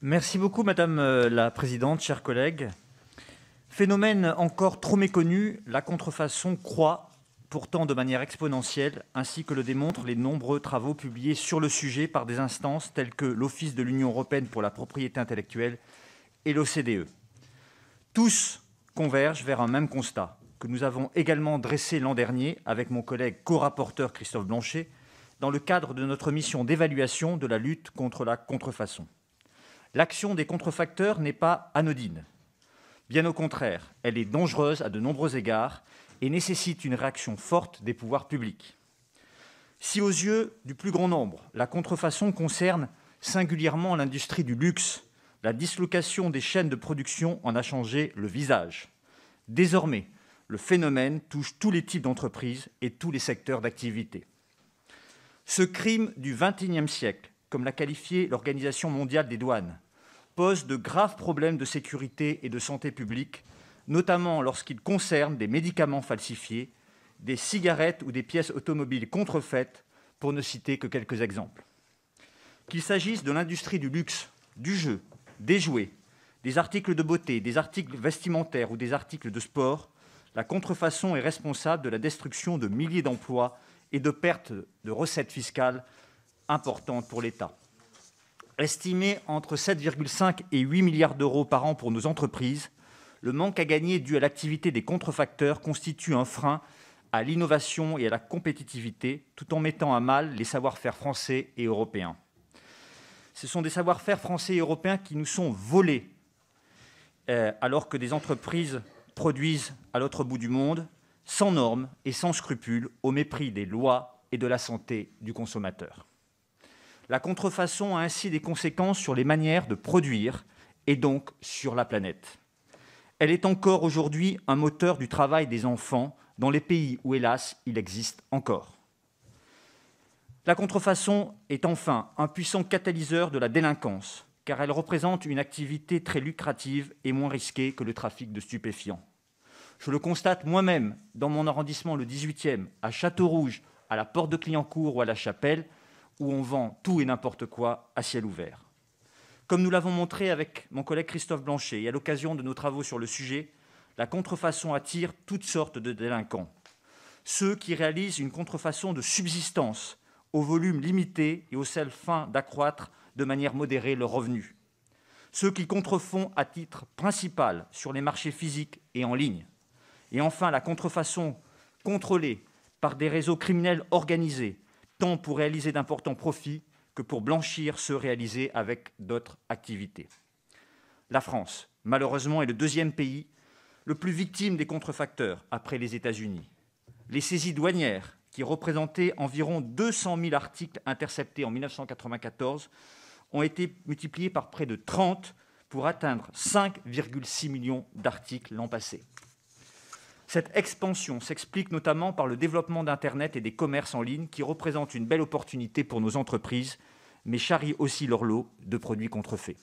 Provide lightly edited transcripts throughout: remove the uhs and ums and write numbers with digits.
Merci beaucoup, Madame la Présidente, chers collègues. Phénomène encore trop méconnu, la contrefaçon croît pourtant de manière exponentielle, ainsi que le démontrent les nombreux travaux publiés sur le sujet par des instances telles que l'Office de l'Union européenne pour la propriété intellectuelle et l'OCDE. Tous convergent vers un même constat, que nous avons également dressé l'an dernier avec mon collègue co-rapporteur Christophe Blanchet, dans le cadre de notre mission d'évaluation de la lutte contre la contrefaçon. L'action des contrefacteurs n'est pas anodine. Bien au contraire, elle est dangereuse à de nombreux égards et nécessite une réaction forte des pouvoirs publics. Si aux yeux du plus grand nombre, la contrefaçon concerne singulièrement l'industrie du luxe, la dislocation des chaînes de production en a changé le visage. Désormais, le phénomène touche tous les types d'entreprises et tous les secteurs d'activité. Ce crime du XXIe siècle, comme l'a qualifié l'Organisation mondiale des douanes, pose de graves problèmes de sécurité et de santé publique, notamment lorsqu'il concerne des médicaments falsifiés, des cigarettes ou des pièces automobiles contrefaites, pour ne citer que quelques exemples. Qu'il s'agisse de l'industrie du luxe, du jeu, des jouets, des articles de beauté, des articles vestimentaires ou des articles de sport, la contrefaçon est responsable de la destruction de milliers d'emplois et de pertes de recettes fiscales importante pour l'État. Estimé entre 7,5 et 8 milliards d'euros par an pour nos entreprises, le manque à gagner dû à l'activité des contrefacteurs constitue un frein à l'innovation et à la compétitivité, tout en mettant à mal les savoir-faire français et européens. Ce sont des savoir-faire français et européens qui nous sont volés, alors que des entreprises produisent à l'autre bout du monde, sans normes et sans scrupules, au mépris des lois et de la santé du consommateur. La contrefaçon a ainsi des conséquences sur les manières de produire et donc sur la planète. Elle est encore aujourd'hui un moteur du travail des enfants dans les pays où, hélas, il existe encore. La contrefaçon est enfin un puissant catalyseur de la délinquance, car elle représente une activité très lucrative et moins risquée que le trafic de stupéfiants. Je le constate moi-même dans mon arrondissement le 18e, à Châteaurouge, à la Porte de Clignancourt ou à La Chapelle, où on vend tout et n'importe quoi à ciel ouvert. Comme nous l'avons montré avec mon collègue Christophe Blanchet et à l'occasion de nos travaux sur le sujet, la contrefaçon attire toutes sortes de délinquants. Ceux qui réalisent une contrefaçon de subsistance, au volume limité et aux seules fins d'accroître de manière modérée leurs revenus. Ceux qui contrefont à titre principal sur les marchés physiques et en ligne. Et enfin, la contrefaçon contrôlée par des réseaux criminels organisés, tant pour réaliser d'importants profits que pour blanchir ceux réalisés avec d'autres activités. La France, malheureusement, est le deuxième pays le plus victime des contrefacteurs après les États-Unis. Les saisies douanières, qui représentaient environ 200 000 articles interceptés en 1994, ont été multipliées par près de 30 pour atteindre 5,6 millions d'articles l'an passé. Cette expansion s'explique notamment par le développement d'Internet et des commerces en ligne qui représentent une belle opportunité pour nos entreprises, mais charrient aussi leur lot de produits contrefaits.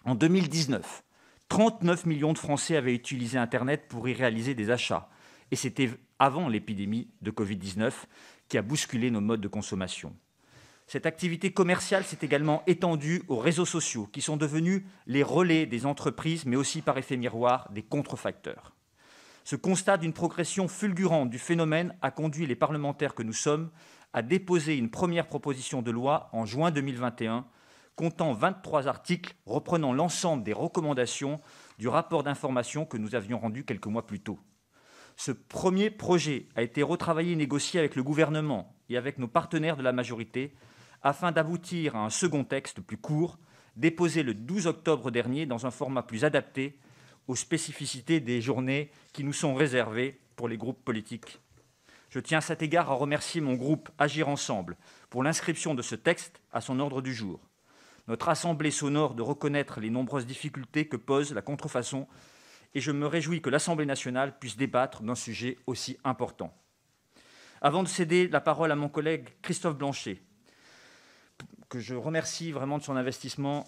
En 2019, 39 millions de Français avaient utilisé Internet pour y réaliser des achats. Et c'était avant l'épidémie de Covid-19 qui a bousculé nos modes de consommation. Cette activité commerciale s'est également étendue aux réseaux sociaux qui sont devenus les relais des entreprises, mais aussi par effet miroir des contrefacteurs. Ce constat d'une progression fulgurante du phénomène a conduit les parlementaires que nous sommes à déposer une première proposition de loi en juin 2021, comptant 23 articles reprenant l'ensemble des recommandations du rapport d'information que nous avions rendu quelques mois plus tôt. Ce premier projet a été retravaillé et négocié avec le gouvernement et avec nos partenaires de la majorité afin d'aboutir à un second texte plus court, déposé le 12 octobre dernier dans un format plus adapté aux spécificités des journées qui nous sont réservées pour les groupes politiques. Je tiens à cet égard à remercier mon groupe Agir Ensemble pour l'inscription de ce texte à son ordre du jour. Notre Assemblée s'honore de reconnaître les nombreuses difficultés que pose la contrefaçon et je me réjouis que l'Assemblée nationale puisse débattre d'un sujet aussi important. Avant de céder la parole à mon collègue Christophe Blanchet, que je remercie vraiment de son investissement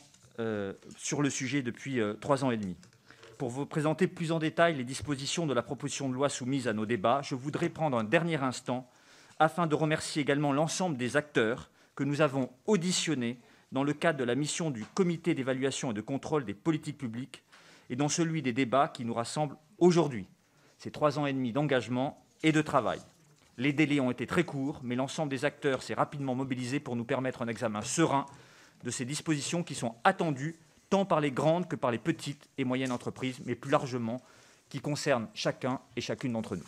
sur le sujet depuis 3 ans et demi, pour vous présenter plus en détail les dispositions de la proposition de loi soumise à nos débats, je voudrais prendre un dernier instant afin de remercier également l'ensemble des acteurs que nous avons auditionnés dans le cadre de la mission du Comité d'évaluation et de contrôle des politiques publiques et dans celui des débats qui nous rassemblent aujourd'hui. C'est 3 ans et demi d'engagement et de travail. Les délais ont été très courts, mais l'ensemble des acteurs s'est rapidement mobilisé pour nous permettre un examen serein de ces dispositions qui sont attendues tant par les grandes que par les petites et moyennes entreprises, mais plus largement qui concernent chacun et chacune d'entre nous.